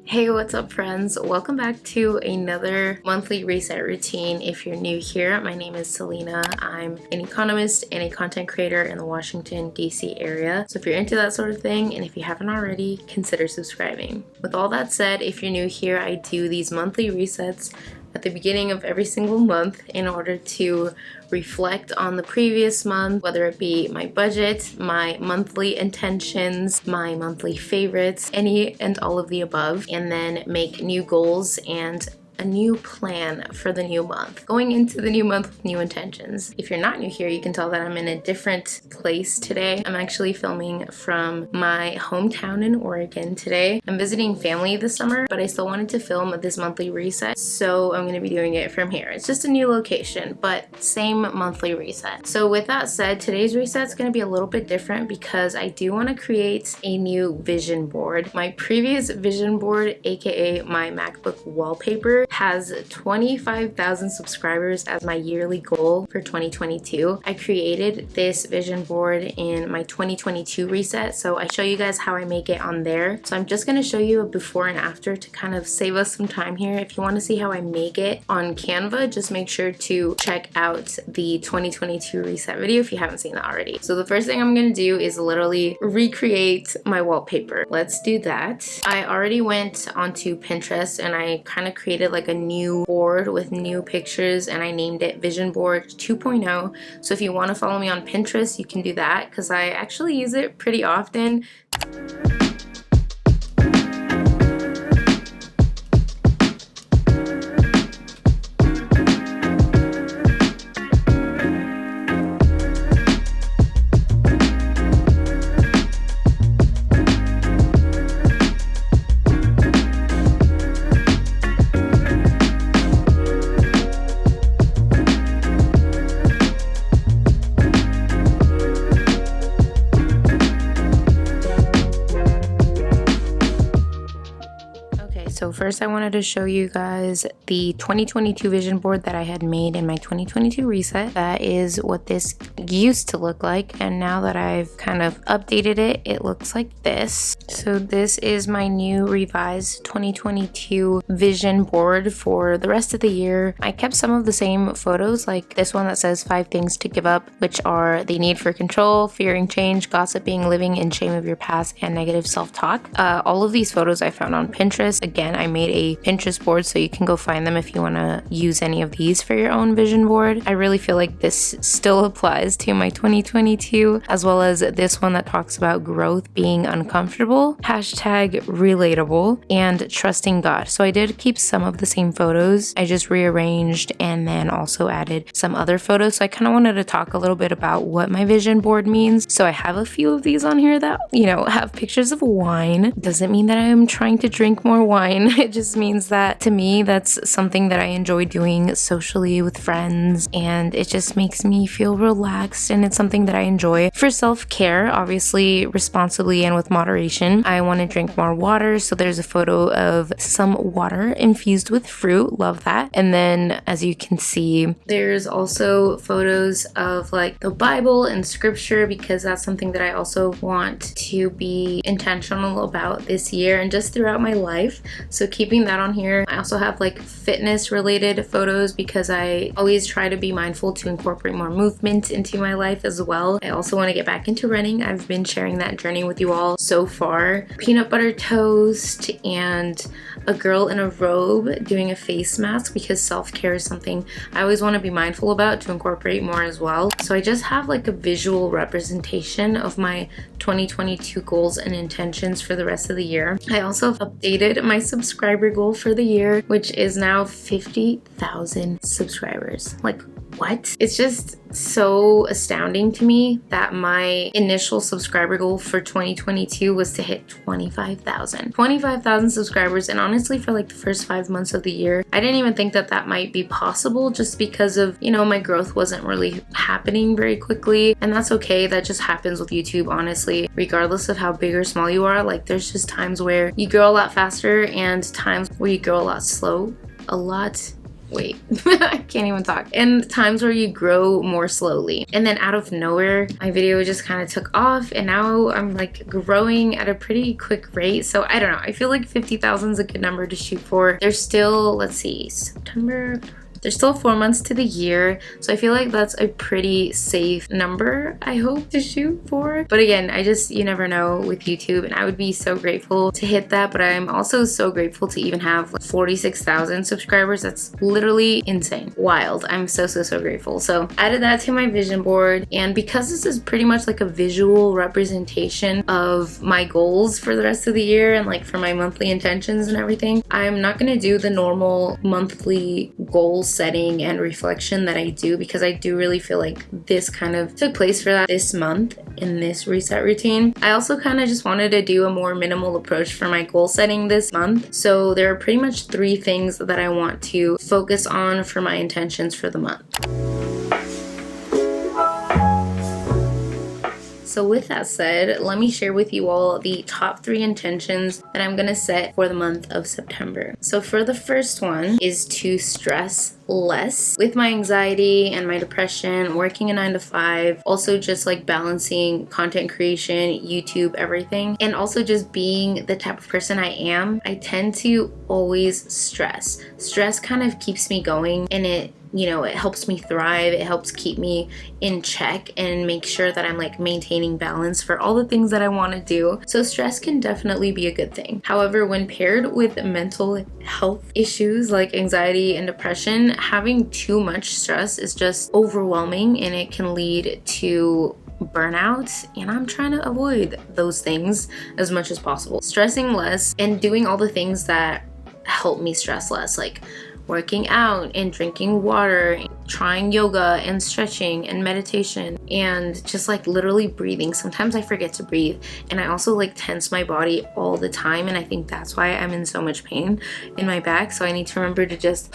Hey, what's up friends? Welcome back to another monthly reset routine. If you're new here, my name is Selena. I'm an economist and a content creator in the Washington, D.C. area. So if you're into that sort of thing, and if you haven't already, consider subscribing. With all that said, if you're new here, I do these monthly resets at the beginning of every single month in order to reflect on the previous month, whether it be my budget, my monthly intentions, my monthly favorites, any and all of the above, and then make new goals and a new plan for the new month. Going into the new month with new intentions. If you're not new here, you can tell that I'm in a different place today. I'm actually filming from my hometown in Oregon today. I'm visiting family this summer, but I still wanted to film this monthly reset, so I'm going to be doing it from here. It's just a new location, but same monthly reset. So with that said, today's reset is going to be a little bit different because I do want to create a new vision board. My previous vision board, aka my MacBook wallpaper, has 25,000 subscribers as my yearly goal for 2022. I created this vision board in my 2022 reset, so I show you guys how I make it on there. So I'm just going to show you a before and after to kind of save us some time here. If you want to see how I make it on Canva, just make sure to check out the 2022 reset video if you haven't seen that already. So the first thing I'm going to do is literally recreate my wallpaper. Let's do that. I already went onto Pinterest and I kind of created like a new board with new pictures and I named it Vision Board 2.0. So if you want to follow me on Pinterest, you can do that because I actually use it pretty often. So first I wanted to show you guys the 2022 vision board that I had made in my 2022 reset. That is what this used to look like, and now that I've kind of updated it, it looks like this. So this is my new revised 2022 vision board for the rest of the year. I kept some of the same photos, like this one that says 5 things to give up, which are the need for control, fearing change, gossiping, living in shame of your past, and negative self-talk. All of these photos I found on Pinterest. Again, I made a Pinterest board, so you can go find them if you want to use any of these for your own vision board. I really feel like this still applies to my 2022, as well as this one that talks about growth being uncomfortable, hashtag relatable, and trusting God. So I did keep some of the same photos. I just rearranged and then also added some other photos. So I kind of wanted to talk a little bit about what my vision board means. So I have a few of these on here that, you know, have pictures of wine. Doesn't mean that I'm trying to drink more wine. It just means that to me, that's something that I enjoy doing socially with friends, and it just makes me feel relaxed, and it's something that I enjoy for self-care, obviously responsibly and with moderation. I want to drink more water, so there's a photo of some water infused with fruit. Love that. And then as you can see, there's also photos of like the Bible and scripture, because that's something that I also want to be intentional about this year and just throughout my life. So keeping that on here. I also have like fitness related photos because I always try to be mindful to incorporate more movement into my life as well. I also want to get back into running. I've been sharing that journey with you all so far. Peanut butter toast and a girl in a robe doing a face mask, because self-care is something I always want to be mindful about to incorporate more as well. So I just have like a visual representation of my 2022 goals and intentions for the rest of the year. I also updated my subscriber goal for the year, which is now 50,000 subscribers. Like, what? It's just so astounding to me that my initial subscriber goal for 2022 was to hit 25,000. 25,000 subscribers, and honestly for like the first 5 months of the year, I didn't even think that that might be possible just because of, you know, my growth wasn't really happening very quickly, and that's okay. That just happens with YouTube, honestly. Regardless of how big or small you are, like there's just times where you grow a lot faster and times where you grow a lot wait, I can't even talk. And times where you grow more slowly. And then out of nowhere, my video just kind of took off, and now I'm like growing at a pretty quick rate. So I don't know, I feel like 50,000 is a good number to shoot for. There's still, let's see, September. There's still 4 months to the year, so I feel like that's a pretty safe number, I hope, to shoot for. But again, you never know with YouTube, and I would be so grateful to hit that, but I'm also so grateful to even have like 46,000 subscribers. That's literally insane. Wild. I'm so grateful. So added that to my vision board, and because this is pretty much like a visual representation of my goals for the rest of the year and like for my monthly intentions and everything, I'm not gonna do the normal monthly goals setting and reflection that I do, because I do really feel like this kind of took place for that this month in this reset routine. I also kind of just wanted to do a more minimal approach for my goal setting this month. So there are pretty much 3 things that I want to focus on for my intentions for the month. So with that said, let me share with you all the top 3 intentions that I'm gonna set for the month of September. So for the first one is to stress less. With my anxiety and my depression, working a 9 to 5, also just like balancing content creation, YouTube, everything, and also just being the type of person I am, I tend to always stress. Stress kind of keeps me going, and it helps me thrive. It helps keep me in check and make sure that I'm like maintaining balance for all the things that I want to do. So stress can definitely be a good thing. However, when paired with mental health issues like anxiety and depression, having too much stress is just overwhelming, and it can lead to burnout, and I'm trying to avoid those things as much as possible. Stressing less and doing all the things that help me stress less, like working out and drinking water, trying yoga and stretching and meditation, and just like literally breathing. Sometimes I forget to breathe, and I also like tense my body all the time, and I think that's why I'm in so much pain in my back. So I need to remember to just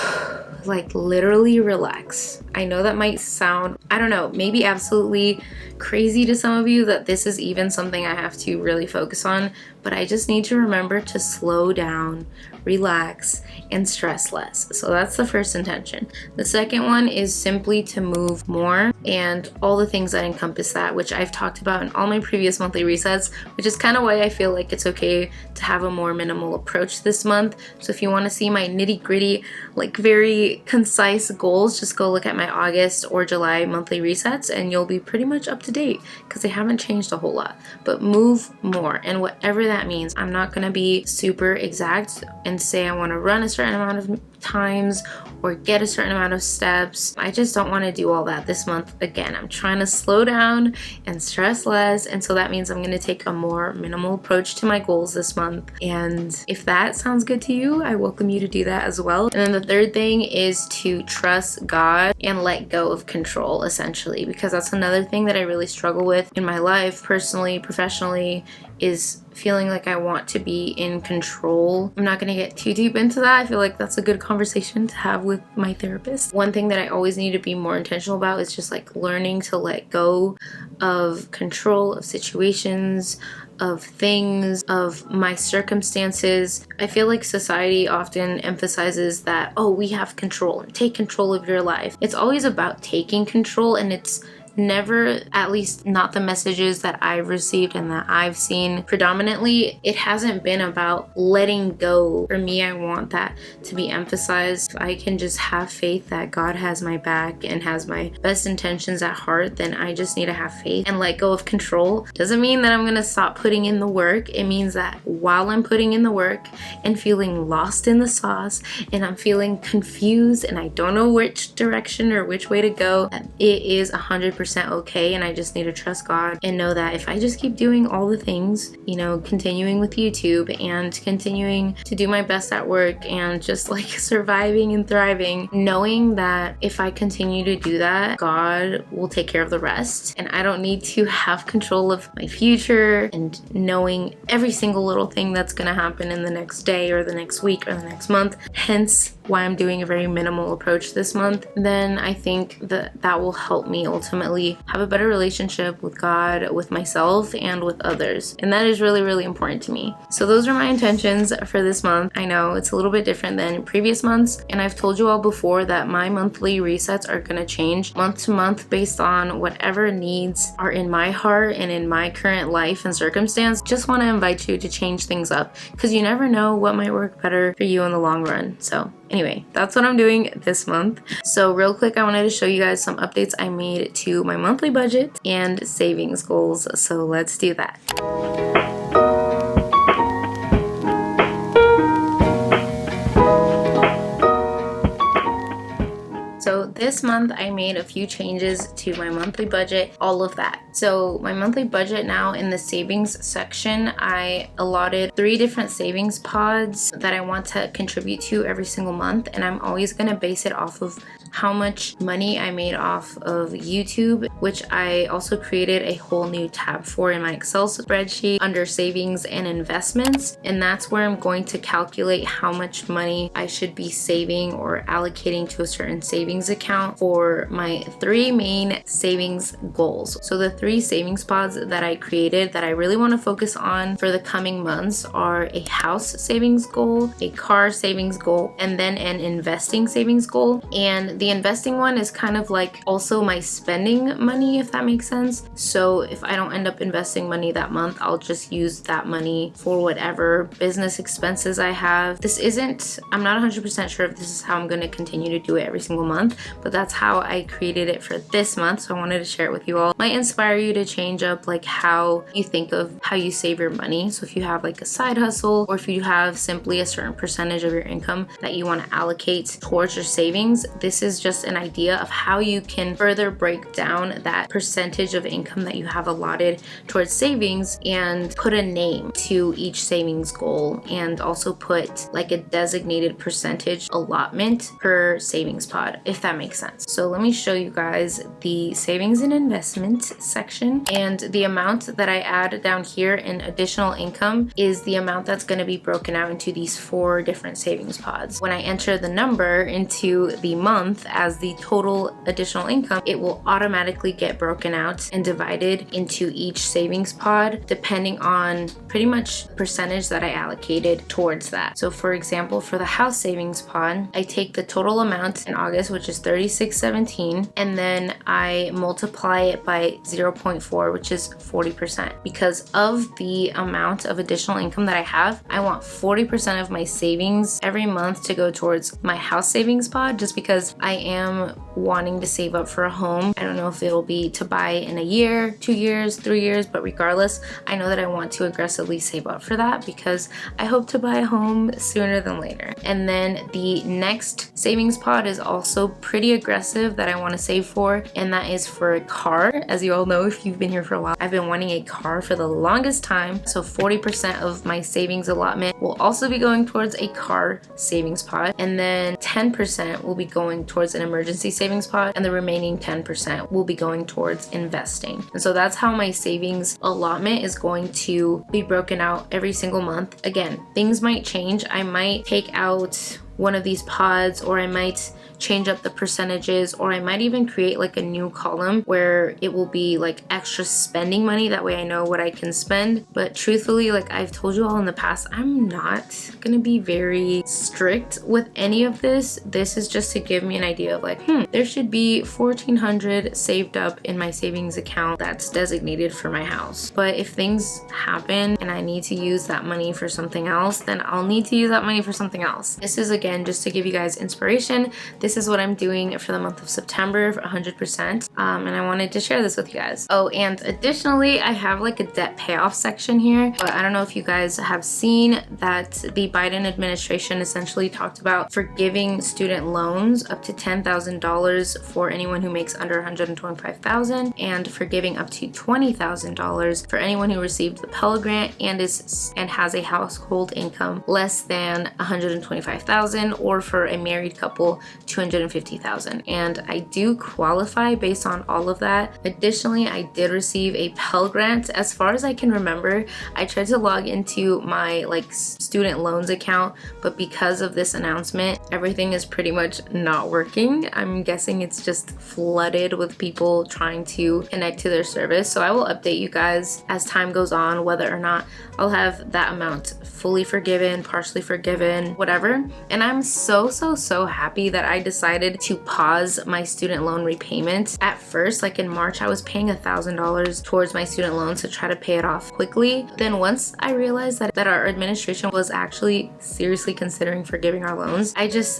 like literally relax. I know that might sound, I don't know, maybe absolutely crazy to some of you that this is even something I have to really focus on, but I just need to remember to slow down, relax, and stress less. So that's the first intention. The second one is simply to move more, and all the things that encompass that, which I've talked about in all my previous monthly resets, which is kind of why I feel like it's okay to have a more minimal approach this month. So if you want to see my nitty-gritty, like very concise goals, just go look at my August or July monthly resets, and you'll be pretty much up to date because they haven't changed a whole lot. But move more, and whatever that means. I'm not going to be super exact and say I want to run a certain amount of times or get a certain amount of steps. I just don't want to do all that this month. Again, I'm trying to slow down and stress less, and so that means I'm going to take a more minimal approach to my goals this month. And if that sounds good to you, I welcome you to do that as well. And then the third thing is to trust God and let go of control, essentially, because that's another thing that I really struggle with in my life, personally, professionally, is feeling like I want to be in control. I'm not going to get too deep into that. I feel like that's a good conversation to have with my therapist. One thing that I always need to be more intentional about is just like learning to let go of control of situations, of things, of my circumstances. I feel like society often emphasizes that, oh, we have control and take control of your life. It's always about taking control, and it's never, at least not the messages that I've received and that I've seen predominantly, it hasn't been about letting go. For me, I want that to be emphasized. If I can just have faith that God has my back and has my best intentions at heart, then I just need to have faith and let go of control. Doesn't mean that I'm gonna stop putting in the work. It means that while I'm putting in the work and feeling lost in the sauce, and I'm feeling confused and I don't know which direction or which way to go, it is 100% 100% okay, and I just need to trust God and know that if I just keep doing all the things, you know, continuing with YouTube and continuing to do my best at work and just like surviving and thriving, knowing that if I continue to do that, God will take care of the rest, and I don't need to have control of my future and knowing every single little thing that's gonna happen in the next day or the next week or the next month, hence why I'm doing a very minimal approach this month. Then I think that will help me ultimately have a better relationship with God, with myself, and with others, and that is really, really important to me. So those are my intentions for this month. I know it's a little bit different than previous months, and I've told you all before that my monthly resets are gonna change month to month based on whatever needs are in my heart and in my current life and circumstance. Just want to invite you to change things up, because you never know what might work better for you in the long run. So anyway, that's what I'm doing this month. So real quick, I wanted to show you guys some updates I made to my monthly budget and savings goals. So let's do that. So this month I made a few changes to my monthly budget, all of that. So my monthly budget now, in the savings section, I allotted 3 different savings pods that I want to contribute to every single month, and I'm always going to base it off of how much money I made off of YouTube, which I also created a whole new tab for in my Excel spreadsheet under savings and investments, and that's where I'm going to calculate how much money I should be saving or allocating to a certain savings account for my 3 main savings goals. So the 3 savings pods that I created that I really want to focus on for the coming months are a house savings goal, a car savings goal, and then an investing savings goal. And the investing one is kind of like also my spending money, if that makes sense. So if I don't end up investing money that month, I'll just use that money for whatever business expenses I have. I'm not 100% sure if this is how I'm going to continue to do it every single month, but that's how I created it for this month. So I wanted to share it with you all. Might inspire you to change up like how you think of how you save your money. So if you have like a side hustle, or if you have simply a certain percentage of your income that you want to allocate towards your savings, this is just an idea of how you can further break down that percentage of income that you have allotted towards savings and put a name to each savings goal, and also put like a designated percentage allotment per savings pod, if that makes sense. So let me show you guys the savings and investment section, and the amount that I add down here in additional income is the amount that's going to be broken out into these 4 different savings pods. When I enter the number into the month as the total additional income, it will automatically get broken out and divided into each savings pod depending on pretty much the percentage that I allocated towards that. So for example, for the house savings pod, I take the total amount in August, which is $36.17, and then I multiply it by 0.4, which is 40%. Because of the amount of additional income that I have, I want 40% of my savings every month to go towards my house savings pod, just because I am wanting to save up for a home. I don't know if it'll be to buy in a year, 2 years, 3 years, but regardless, I know that I want to aggressively save up for that because I hope to buy a home sooner than later. And then the next savings pod is also pretty aggressive that I want to save for, and that is for a car. As you all know, if you've been here for a while, I've been wanting a car for the longest time. So 40% of my savings allotment will also be going towards a car savings pod, and then 10% will be going towards an emergency savings pot, and the remaining 10% will be going towards investing. And so that's how my savings allotment is going to be broken out every single month. Again, things might change. I might take out one of these pods, or I might change up the percentages, or I might even create like a new column where it will be like extra spending money. That way I know what I can spend. But truthfully, like I've told you all in the past, I'm not gonna be very strict with any of this. This is just to give me an idea of like, there should be $1,400 saved up in my savings account that's designated for my house. But if things happen and I need to use that money for something else, then I'll need to use that money for something else. This is again just to give you guys inspiration. This this is what I'm doing for the month of September for 100%. And I wanted to share this with you guys. Oh, and additionally, I have like a debt payoff section here, but I don't know if you guys have seen that the Biden administration essentially talked about forgiving student loans up to $10,000 for anyone who makes under $125,000 and forgiving up to $20,000 for anyone who received the Pell Grant and has a household income less than $125,000, or for a married couple $250,000. And I do qualify based on all of that. Additionally, I did receive a Pell Grant. As far as I can remember, I tried to log into my like student loans account, but because of this announcement, everything is pretty much not working. I'm guessing it's just flooded with people trying to connect to their service. So I will update you guys as time goes on whether or not I'll have that amount fully forgiven, partially forgiven, whatever. And I'm so happy that I decided to pause my student loan repayment. At first, like in March, I was paying $1,000 towards my student loan to try to pay it off quickly. Then once I realized that our administration was actually seriously considering forgiving our loans,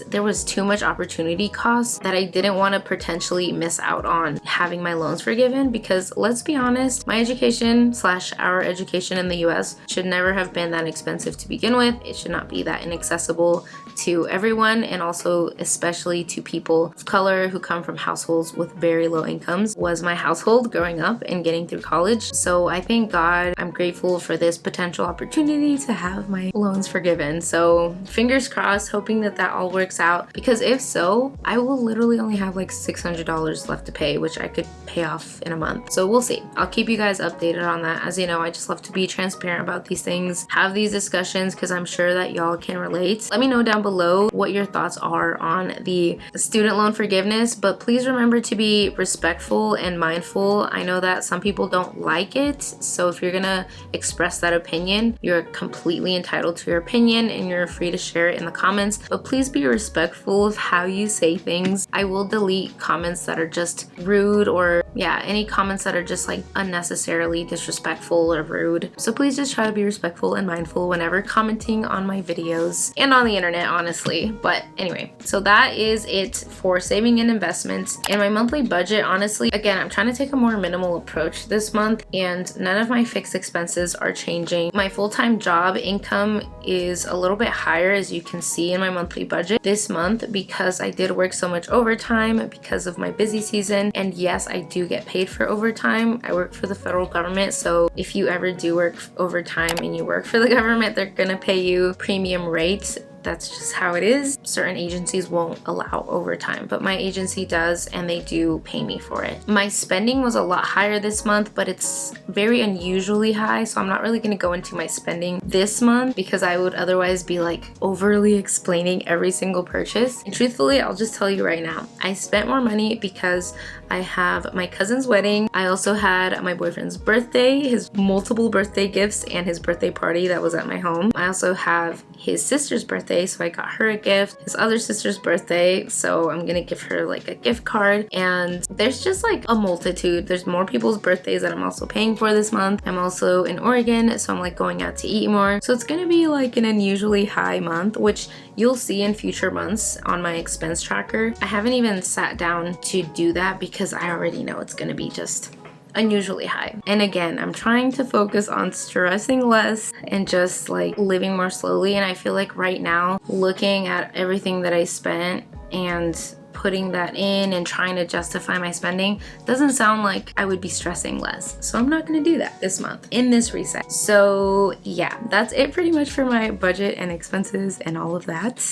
there was too much opportunity cost that I didn't want to potentially miss out on having my loans forgiven, because let's be honest, my education / our education in the US should never have been that expensive to begin with. It should not be that inaccessible to everyone, and also especially to people of color who come from households with very low incomes. Was my household growing up and getting through college. So I thank God, I'm grateful for this potential opportunity to have my loans forgiven. So fingers crossed, hoping that all works out, because if so, I will literally only have like $600 left to pay, which I could pay off in a month. So we'll see. I'll keep you guys updated on that. As you know, I just love to be transparent about these things, have these discussions, because I'm sure that y'all can relate. Let me know down below what your thoughts are on the student loan forgiveness, but please remember to be respectful and mindful. I know that some people don't like it, so if you're gonna express that opinion, you're completely entitled to your opinion and you're free to share it in the comments, but please be respectful of how you say things. I will delete comments that are just rude, or any comments that are just like unnecessarily disrespectful or rude. So please just try to be respectful and mindful whenever commenting on my videos and on the internet, honestly. But anyway, so that is it for saving and investments. And my monthly budget, honestly, again, I'm trying to take a more minimal approach this month, and none of my fixed expenses are changing. My full-time job income is a little bit higher, as you can see in my monthly budget this month, because I did work so much overtime because of my busy season. And yes, I do get paid for overtime. I work for the federal government, so if you ever do work overtime and you work for the government, they're gonna pay you premium rates. That's just how it is. Certain agencies won't allow overtime, but my agency does, and they do pay me for it. My spending was a lot higher this month, but it's very unusually high, so I'm not really gonna go into my spending this month because I would otherwise be like overly explaining every single purchase. And truthfully, I'll just tell you right now, I spent more money because I have my cousin's wedding. I also had my boyfriend's birthday, his multiple birthday gifts, and his birthday party that was at my home. I also have his sister's birthday, so I got her a gift. His other sister's birthday, so I'm gonna give her like a gift card. And there's just like a multitude. There's more people's birthdays that I'm also paying for this month. I'm also in Oregon, so I'm like going out to eat more. So it's gonna be like an unusually high month, which you'll see in future months on my expense tracker. I haven't even sat down to do that because I already know it's gonna be just unusually high. And again, I'm trying to focus on stressing less and just like living more slowly. And I feel like right now, looking at everything that I spent and putting that in and trying to justify my spending doesn't sound like I would be stressing less. So I'm not gonna do that this month in this reset. So yeah, that's it pretty much for my budget and expenses and all of that.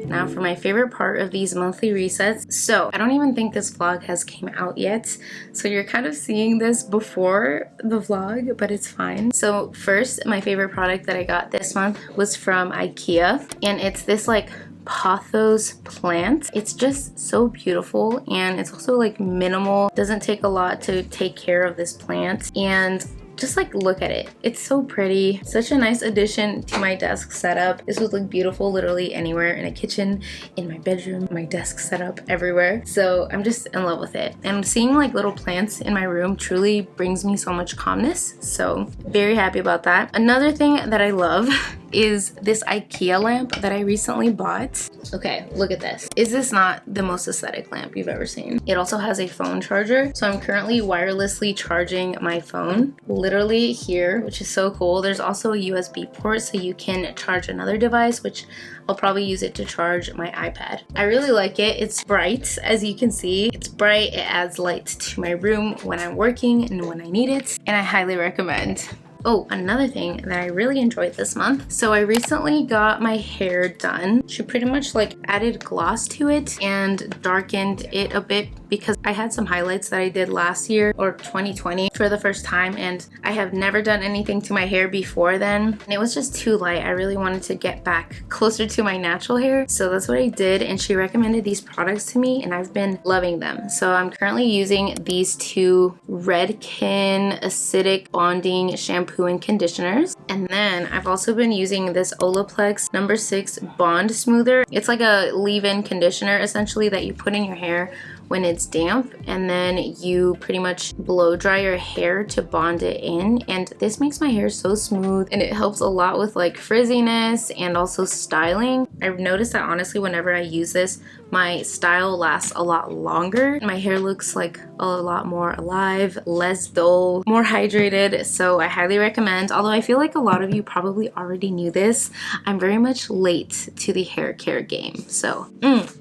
Now for my favorite part of these monthly resets. So I don't even think this vlog has came out yet, so you're kind of seeing this before the vlog, but it's fine. So first, my favorite product that I got this month was from IKEA, and it's this like pothos plant. It's just so beautiful, and it's also like minimal. Doesn't take a lot to take care of this plant, and just like look at it. It's so pretty. Such a nice addition to my desk setup. This would look beautiful literally anywhere, in a kitchen, in my bedroom, my desk setup, everywhere. So I'm just in love with it. And seeing like little plants in my room truly brings me so much calmness. So very happy about that. Another thing that I love is this IKEA lamp that I recently bought. Okay, look at this. Is this not the most aesthetic lamp you've ever seen? It also has a phone charger. So I'm currently wirelessly charging my phone literally here, which is so cool. There's also a USB port so you can charge another device, which I'll probably use it to charge my iPad. I really like it. It's bright, as you can see. It's bright, it adds light to my room when I'm working and when I need it, and I highly recommend. Oh, another thing that I really enjoyed this month. So I recently got my hair done. She pretty much like added gloss to it and darkened it a bit because I had some highlights that I did last year or 2020 for the first time, and I have never done anything to my hair before then. And it was just too light. I really wanted to get back closer to my natural hair. So that's what I did, and she recommended these products to me and I've been loving them. So I'm currently using these two Redken acidic bonding shampoo and conditioners. And then I've also been using this Olaplex No. 6 Bond Smoother. It's like a leave-in conditioner essentially that you put in your hair when it's damp, and then you pretty much blow dry your hair to bond it in, and this makes my hair so smooth and it helps a lot with like frizziness and also styling. I've noticed that honestly whenever I use this, my style lasts a lot longer. My hair looks like a lot more alive, less dull, more hydrated, so I highly recommend. Although I feel like a lot of you probably already knew this, I'm very much late to the hair care game. So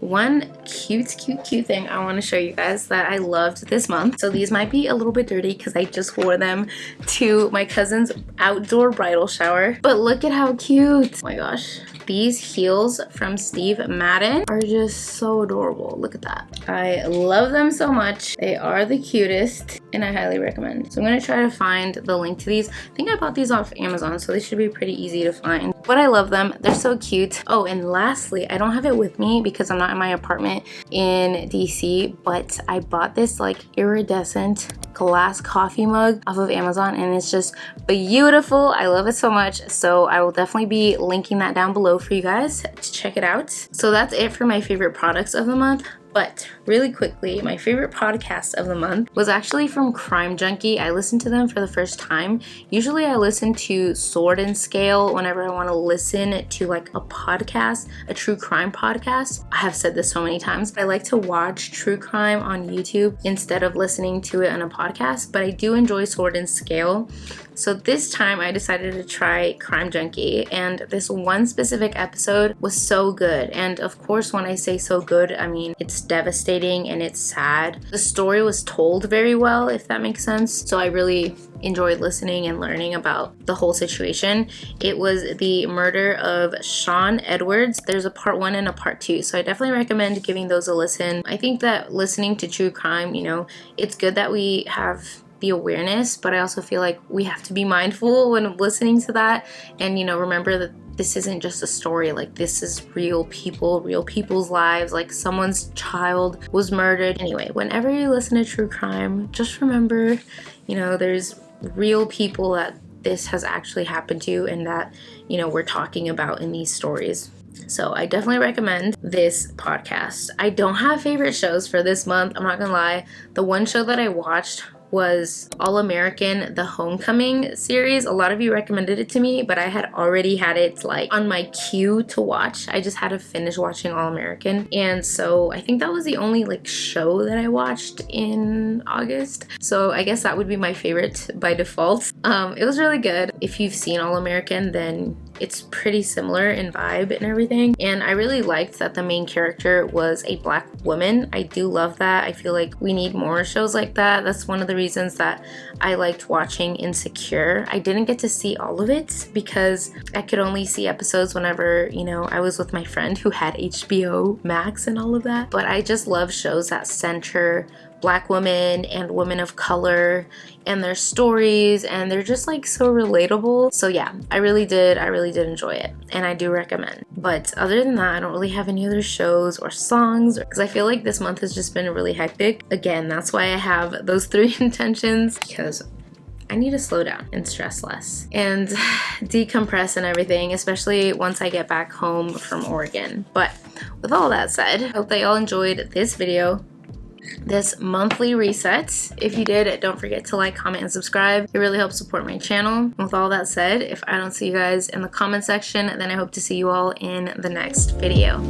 one cute thing I want to show you guys that I loved this month. So these might be a little bit dirty because I just wore them to my cousin's outdoor bridal shower, but look at how cute. Oh my gosh. These heels from Steve Madden are just so adorable. Look at that. I love them so much. They are the cutest and I highly recommend. So I'm gonna try to find the link to these. I think I bought these off Amazon, so they should be pretty easy to find. But I love them. They're so cute. Oh, and lastly, I don't have it with me because I'm not in my apartment in DC, but I bought this like iridescent glass coffee mug off of Amazon and it's just beautiful. I love it so much. So I will definitely be linking that down below for you guys to check it out. So that's it for my favorite products of the month. But really quickly, my favorite podcast of the month was actually from Crime Junkie. I listened to them for the first time. Usually I listen to Sword and Scale whenever I want to listen to like a podcast, a true crime podcast. I have said this so many times, but I like to watch true crime on YouTube instead of listening to it on a podcast, but I do enjoy Sword and Scale. So this time I decided to try Crime Junkie, and this one specific episode was so good. And of course, when I say so good, I mean it's devastating and it's sad. The story was told very well, if that makes sense. So I really enjoyed listening and learning about the whole situation. It was the murder of Sean Edwards. There's a part 1 and a part 2, so I definitely recommend giving those a listen. I think that listening to true crime, you know, it's good that we have the awareness, but I also feel like we have to be mindful when listening to that and, you know, remember that this isn't just a story. Like, this is real people, real people's lives. Like, someone's child was murdered. Anyway, whenever you listen to true crime, just remember, you know, there's real people that this has actually happened to and that, you know, we're talking about in these stories. So I definitely recommend this podcast. I don't have favorite shows for this month. I'm not gonna lie. The one show that I watched was All American, the Homecoming series. A lot of you recommended it to me, but I had already had it like on my queue to watch. I just had to finish watching All American, and so I think that was the only like show that I watched in August. So I guess that would be my favorite by default. It was really good. If you've seen All American, then it's pretty similar in vibe and everything, and I really liked that the main character was a Black woman. I do love that. I feel like we need more shows like that. That's one of the reasons that I liked watching Insecure. I didn't get to see all of it because I could only see episodes whenever, you know, I was with my friend who had HBO Max and all of that. But I just love shows that center Black women and women of color and their stories, and they're just like so relatable. So yeah, I really did enjoy it, and I do recommend. But other than that, I don't really have any other shows or songs because I feel like this month has just been really hectic. Again, that's why I have those 3 intentions, because I need to slow down and stress less and decompress and everything, especially once I get back home from Oregon. But with all that said, I hope that y'all enjoyed this video. this monthly reset. If you did, don't forget to like, comment, and subscribe. It really helps support my channel. With all that said, if I don't see you guys in the comment section, then I hope to see you all in the next video.